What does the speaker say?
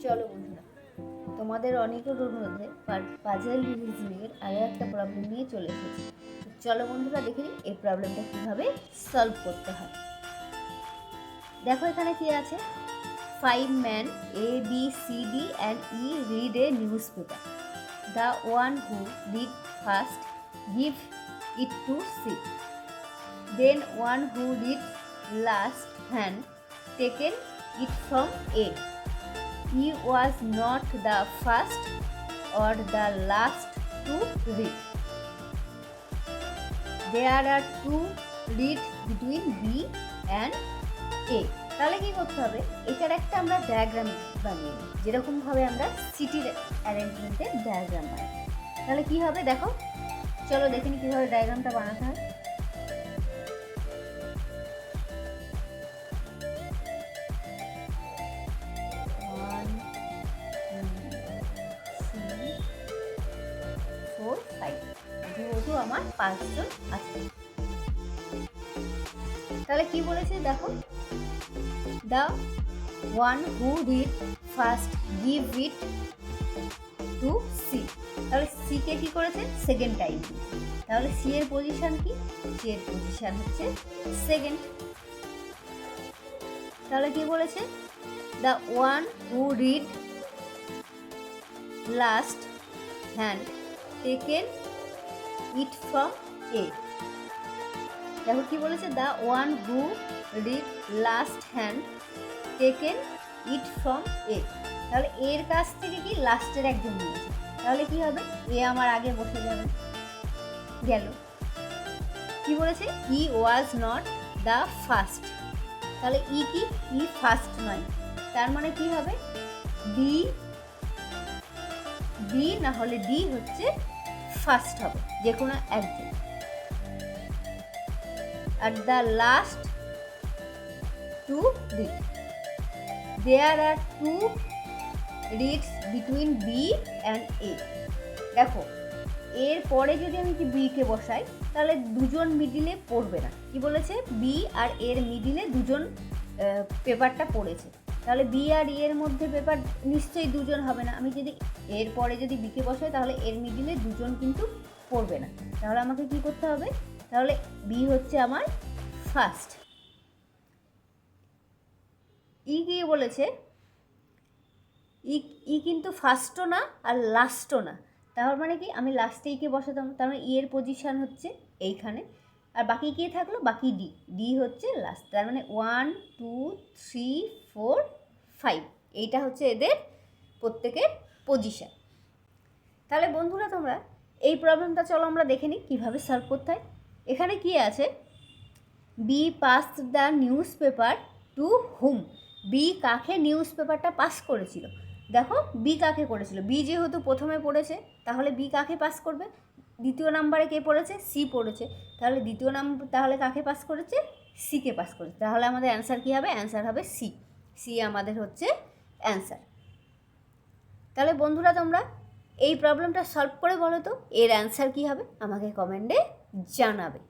চলো বন্ধুরা, তোমাদের অনেকের অনুরোধে পাজল রিজনিংয়ের আরও একটা প্রবলেম নিয়ে চলে এসেছি। চলো বন্ধুরা, দেখে নিই এই প্রবলেমটা কীভাবে সলভ করতে হয়। দেখো এখানে কি আছে, 5 men A, B, C, D and E read a newspaper. The one who read first give it to C. Then one who reads last hand taken it from A. He was not the first or the last to read. There are two reads between B and A. তাহলে কি করতে হবে, এটার একটা আমরা diagram বানিয়ে নিই, যেরকমভাবে আমরা সিটির অ্যারেঞ্জমেন্টের ডায়াগ্রাম বানাই। তাহলে কি হবে দেখো, চলো দেখে নিই কীভাবে ডায়াগ্রামটা বানাতে হয়। যেহেতু আমার 5 জন আছে, তাহলে কি বলেছে দেখো, the one who read first give it to C. তাহলে C কে কি করেছে, সেকেন্ড টাইম। তাহলে C এর পজিশন কি, C এর পজিশন হচ্ছে সেকেন্ড। তাহলে কি বলেছে, the one who read last hand taken it from A. দেখো কি বলেছে, the one who read last hand taken it from A. তাহলে এর কাছ থেকে কি লাস্টের একজন নিয়েছে, তাহলে কি হবে, এ আমার আগে বসে যাবে। গেল, কি বলেছে, he was not the first। তাহলে ই কি, ই ফার্স্ট নয়, তার মানে কি হবে, বি না হলে ডি হচ্ছে ফার্স্ট হবে, যে কোনো একজন। আর the last two read, there are two reads between B and A. দেখো এর পরে যদি আমি কি বি কে বসাই, তাহলে দুজন মিডিলে পড়বে না। কি বলেছে, বি আর এর মিডিলে দুজন পেপারটা পড়েছে, তাহলে বি আর এর মধ্যে পেপার নিশ্চয়ই দুজন হবে না। আমি যদি এর পরে যদি বিকে বসাই, তাহলে এর মিডিলে দুজন কিন্তু পড়বে না। তাহলে আমাকে কি করতে হবে, তাহলে বি হচ্ছে আমার ফার্স্ট। ই কি বলেছে, ই কিন্তু ফার্স্টও না আর লাস্টও না, তাহলে মানে কি আমি লাস্টে ইকে বসাতাম, তার মানে ই এর পজিশান হচ্ছে এইখানে, আর বাকি কে থাকলো, বাকি ডি, ডি হচ্ছে লাস্ট। তার মানে 1 2 3 4 5, এইটা হচ্ছে এদের প্রত্যেকের পজিশান। তাহলে বন্ধুরা তোমরা এই প্রবলেমটা চলো আমরা দেখে নিই কীভাবে সলভ করতে হয়। এখানে কি আছে, B pass the newspaper to hmm. B কাকে নিউজ পেপারটা পাস করেছিল, দেখো বি কাকে করেছিল, বি যেহেতু প্রথমে পড়েছে, তাহলে বি কাকে পাস করবে, দ্বিতীয় নাম্বারে কে পড়েছে, সি পড়েছে, তাহলে দ্বিতীয় নাম্বার তাহলে কাকে পাস করেছে, সিকে পাস করেছে। তাহলে আমাদের অ্যান্সার কী হবে, অ্যান্সার হবে সি। সি আমাদের হচ্ছে অ্যান্সার। তাহলে বন্ধুরা তোমরা এই প্রবলেমটা সলভ করে বলো তো এর অ্যান্সার কী হবে, আমাকে কমেন্টে জানাবে।